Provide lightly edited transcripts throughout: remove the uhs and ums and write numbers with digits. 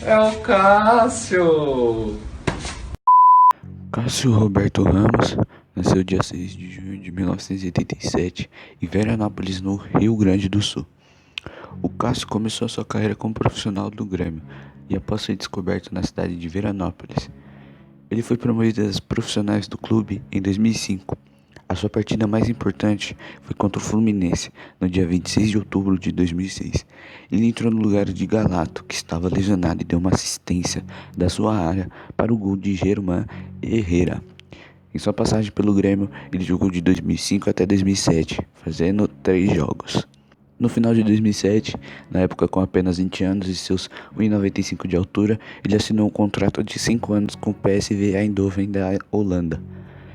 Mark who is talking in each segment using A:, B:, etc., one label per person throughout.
A: É o Cássio!
B: Cássio Roberto Ramos nasceu dia 6 de junho de 1987 em Veranópolis, no Rio Grande do Sul. O Cássio começou sua carreira como profissional do Grêmio e após ser descoberto na cidade de Veranópolis, ele foi promovido às profissionais do clube em 2005. A sua partida mais importante foi contra o Fluminense, no dia 26 de outubro de 2006. Ele entrou no lugar de Galato, que estava lesionado, e deu uma assistência da sua área para o gol de Germán Herrera. Em sua passagem pelo Grêmio, ele jogou de 2005 até 2007, fazendo 3 jogos. No final de 2007, na época com apenas 20 anos e seus 1,95 de altura, ele assinou um contrato de 5 anos com o PSV Eindhoven da Holanda.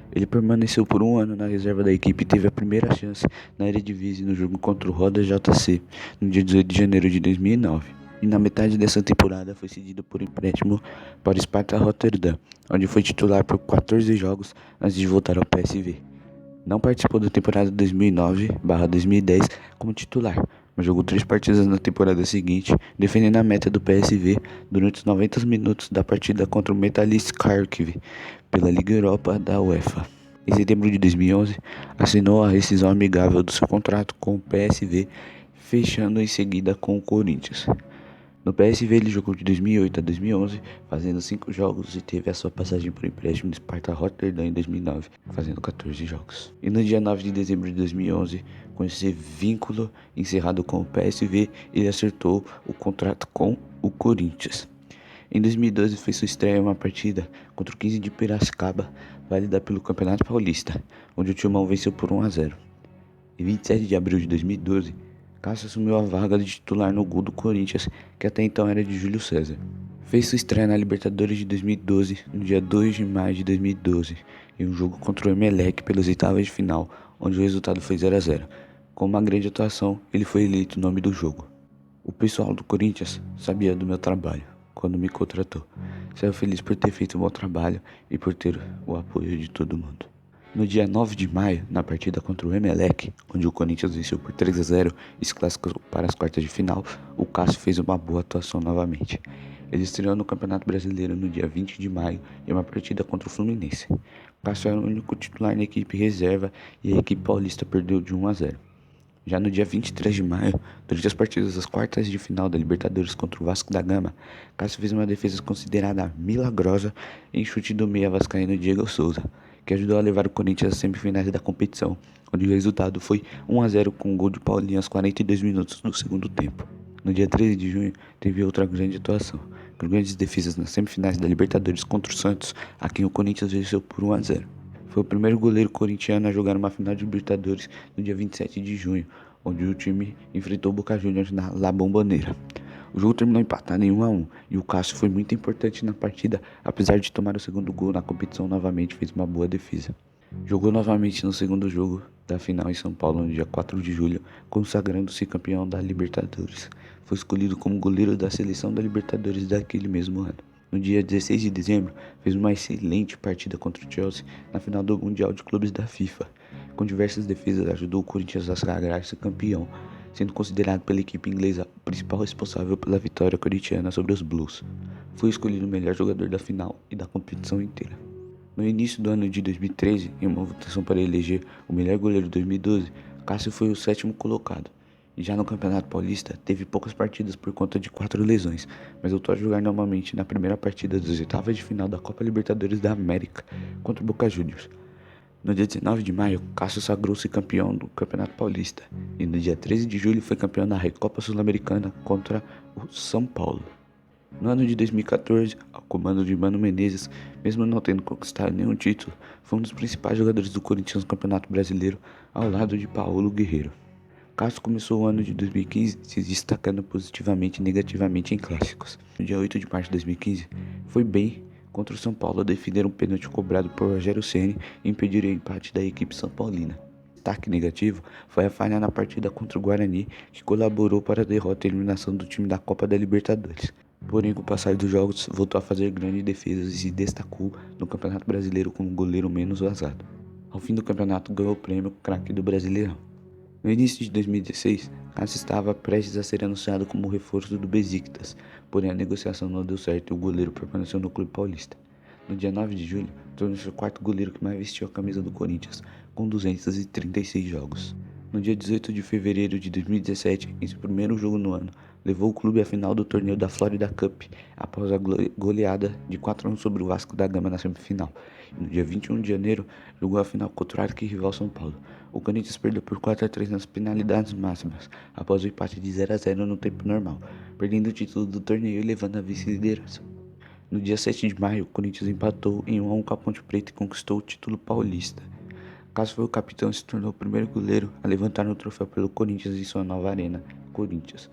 B: Ele permaneceu por um ano na reserva da equipe e teve a primeira chance na Eredivisie no jogo contra o Roda JC, no dia 18 de janeiro de 2009. E na metade dessa temporada foi cedido por empréstimo para o Sparta Rotterdam, onde foi titular por 14 jogos antes de voltar ao PSV. Não participou da temporada 2009/2010 como titular, mas jogou 3 partidas na temporada seguinte, defendendo a meta do PSV durante os 90 minutos da partida contra o Metalist Kharkiv pela Liga Europa da UEFA. Em setembro de 2011, assinou a rescisão amigável do seu contrato com o PSV, fechando em seguida com o Corinthians. No PSV ele jogou de 2008 a 2011, fazendo 5 jogos e teve a sua passagem por empréstimo no Sparta Rotterdam em 2009, fazendo 14 jogos. E no dia 9 de dezembro de 2011, com esse vínculo encerrado com o PSV, ele acertou o contrato com o Corinthians. Em 2012 fez sua estreia em uma partida contra o 15 de Piracicaba, válida pelo Campeonato Paulista, onde o Timão venceu por 1-0. Em 27 de abril de 2012, Cássio assumiu a vaga de titular no gol do Corinthians, que até então era de Júlio César. Fez sua estreia na Libertadores de 2012, no dia 2 de maio de 2012, em um jogo contra o Emelec pelas oitavas de final, onde o resultado foi 0-0. Com uma grande atuação, ele foi eleito o nome do jogo. O pessoal do Corinthians sabia do meu trabalho quando me contratou. Saiu feliz por ter feito um bom trabalho e por ter o apoio de todo mundo. No dia 9 de maio, na partida contra o Emelec, onde o Corinthians venceu por 3-0 e se classificou para as quartas de final, o Cássio fez uma boa atuação novamente. Ele estreou no Campeonato Brasileiro no dia 20 de maio em uma partida contra o Fluminense. O Cássio era o único titular na equipe reserva e a equipe paulista perdeu de 1-0. Já no dia 23 de maio, durante as partidas das quartas de final da Libertadores contra o Vasco da Gama, Cássio fez uma defesa considerada milagrosa em chute do meia vascaíno Diego Souza, que ajudou a levar o Corinthians às semifinais da competição, onde o resultado foi 1-0 com um gol de Paulinho aos 42 minutos do segundo tempo. No dia 13 de junho, teve outra grande atuação, com grandes defesas nas semifinais da Libertadores contra o Santos, a quem o Corinthians venceu por 1-0. Foi o primeiro goleiro corintiano a jogar uma final de Libertadores no dia 27 de junho, onde o time enfrentou o Boca Juniors na La Bombonera. O jogo terminou empatado em 1-1 e o Cássio foi muito importante na partida, apesar de tomar o segundo gol na competição novamente, fez uma boa defesa. Jogou novamente no segundo jogo da final em São Paulo no dia 4 de julho, consagrando-se campeão da Libertadores. Foi escolhido como goleiro da seleção da Libertadores daquele mesmo ano. No dia 16 de dezembro, fez uma excelente partida contra o Chelsea na final do Mundial de Clubes da FIFA. Com diversas defesas, ajudou o Corinthians a sagrar-se campeão, sendo considerado pela equipe inglesa o principal responsável pela vitória corintiana sobre os Blues. Foi escolhido o melhor jogador da final e da competição inteira. No início do ano de 2013, em uma votação para eleger o melhor goleiro de 2012, Cássio foi o 7º colocado. E já no Campeonato Paulista, teve poucas partidas por conta de 4 lesões, mas voltou a jogar normalmente na primeira partida das oitavas de final da Copa Libertadores da América contra o Boca Juniors. No dia 19 de maio, Cássio sagrou-se campeão do Campeonato Paulista, e no dia 13 de julho foi campeão da Recopa Sul-Americana contra o São Paulo. No ano de 2014, ao comando de Mano Menezes, mesmo não tendo conquistado nenhum título, foi um dos principais jogadores do Corinthians no Campeonato Brasileiro, ao lado de Paulo Guerreiro. Cássio começou o ano de 2015 se destacando positivamente e negativamente em clássicos. No dia 8 de março de 2015, foi bem contra o São Paulo a defender um pênalti cobrado por Rogério Ceni e impedir o empate da equipe são paulina. Destaque negativo foi a falha na partida contra o Guarani, que colaborou para a derrota e eliminação do time da Copa da Libertadores. Porém, com o passar dos jogos, voltou a fazer grandes defesas e se destacou no Campeonato Brasileiro como o goleiro menos vazado. Ao fim do campeonato, ganhou o prêmio Craque do Brasileirão. No início de 2016, Cássio estava prestes a ser anunciado como reforço do Besiktas, porém a negociação não deu certo e o goleiro permaneceu no clube paulista. No dia 9 de julho, tornou-se o quarto goleiro que mais vestiu a camisa do Corinthians, com 236 jogos. No dia 18 de fevereiro de 2017, em seu primeiro jogo no ano, levou o clube à final do torneio da Florida Cup, após a goleada de 4-1 sobre o Vasco da Gama na semifinal. E no dia 21 de janeiro, jogou a final contra o arquirrival São Paulo. O Corinthians perdeu por 4-3 nas penalidades máximas, após o empate de 0-0 no tempo normal, perdendo o título do torneio e levando a vice-liderança. No dia 7 de maio, o Corinthians empatou em 1-1 com a Ponte Preta e conquistou o título paulista. Cássio foi o capitão e se tornou o primeiro goleiro a levantar o troféu pelo Corinthians em sua nova arena, Corinthians.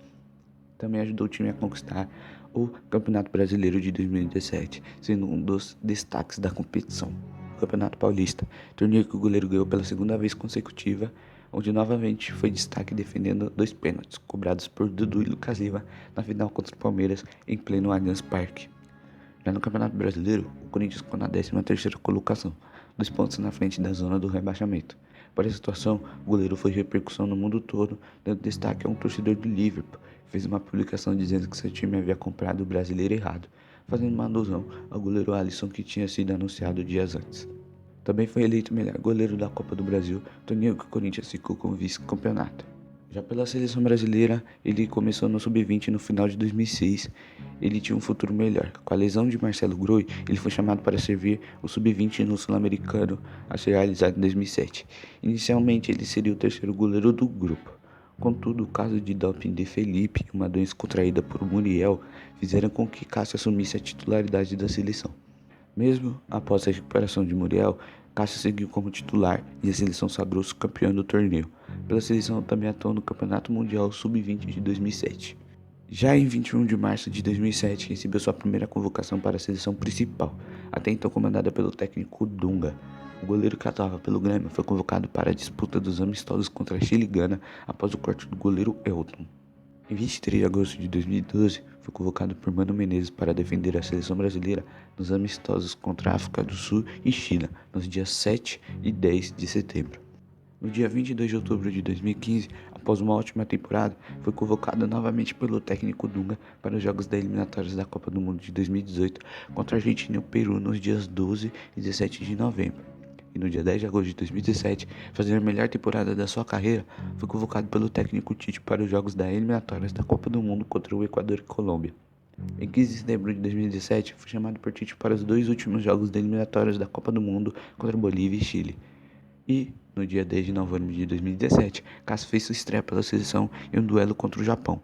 B: Também ajudou o time a conquistar o Campeonato Brasileiro de 2017, sendo um dos destaques da competição. O Campeonato Paulista, torneio que o goleiro ganhou pela segunda vez consecutiva, onde novamente foi destaque defendendo 2 pênaltis, cobrados por Dudu e Lucas Lima na final contra o Palmeiras em pleno Allianz Parque. Já no Campeonato Brasileiro, o Corinthians ficou na 13ª colocação, 2 pontos na frente da zona do rebaixamento. Para a situação, o goleiro foi repercussão no mundo todo, dando destaque a um torcedor do Liverpool, que fez uma publicação dizendo que seu time havia comprado o brasileiro errado, fazendo uma alusão ao goleiro Alisson que tinha sido anunciado dias antes. Também foi eleito melhor goleiro da Copa do Brasil, torneio que o Corinthians ficou como vice-campeonato. Já pela seleção brasileira, ele começou no sub-20 no final de 2006. Ele tinha um futuro melhor. Com a lesão de Marcelo Groi, ele foi chamado para servir o sub-20 no Sul-Americano a ser realizado em 2007. Inicialmente, ele seria o terceiro goleiro do grupo. Contudo, o caso de doping de Felipe e uma doença contraída por Muriel fizeram com que Cássio assumisse a titularidade da seleção. Mesmo após a recuperação de Muriel, Cássio seguiu como titular e a seleção sagrou-se campeã do torneio. Pela seleção também atuou no Campeonato Mundial Sub-20 de 2007. Já em 21 de março de 2007, recebeu sua primeira convocação para a seleção principal, até então comandada pelo técnico Dunga. O goleiro que atuava pelo Grêmio foi convocado para a disputa dos amistosos contra Chile e Gana após o corte do goleiro Elton. Em 23 de agosto de 2012, foi convocado por Mano Menezes para defender a seleção brasileira nos amistosos contra a África do Sul e China, nos dias 7 e 10 de setembro. No dia 22 de outubro de 2015, após uma ótima temporada, foi convocado novamente pelo técnico Dunga para os jogos da eliminatórias da Copa do Mundo de 2018 contra a Argentina e o Peru nos dias 12 e 17 de novembro. E no dia 10 de agosto de 2017, fazendo a melhor temporada da sua carreira, foi convocado pelo técnico Tite para os jogos da eliminatórias da Copa do Mundo contra o Equador e Colômbia. Em 15 de setembro de 2017, foi chamado por Tite para os 2 últimos jogos da eliminatórias da Copa do Mundo contra Bolívia e Chile. E, no dia 10 de novembro de 2017, Cássio fez sua estreia pela seleção em um duelo contra o Japão.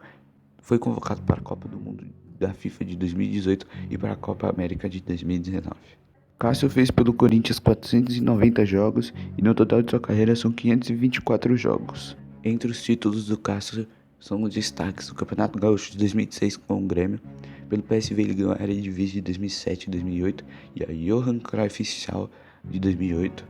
B: Foi convocado para a Copa do Mundo da FIFA de 2018 e para a Copa América de 2019. Cássio fez pelo Corinthians 490 jogos e no total de sua carreira são 524 jogos. Entre os títulos do Cássio são os destaques do Campeonato Gaúcho de 2006 com o Grêmio. Pelo PSV ele ganhou a Eredivisie de 2007 e 2008 e a Johan Cruyff Oficial de 2008.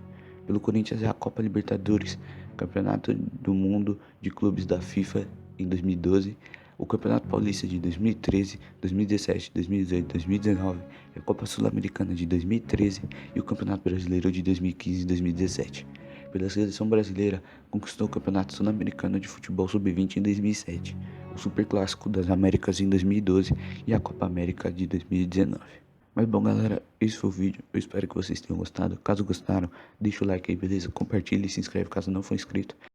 B: Pelo Corinthians é a Copa Libertadores, Campeonato do Mundo de Clubes da FIFA em 2012, o Campeonato Paulista de 2013, 2017, 2018, 2019, a Copa Sul-Americana de 2013 e o Campeonato Brasileiro de 2015 e 2017. Pela seleção brasileira, conquistou o Campeonato Sul-Americano de Futebol Sub-20 em 2007, o Superclássico das Américas em 2012 e a Copa América de 2019. Mas bom galera, esse foi o vídeo, eu espero que vocês tenham gostado. Caso gostaram, deixa o like aí, beleza? Compartilhe e se inscreve caso não for inscrito.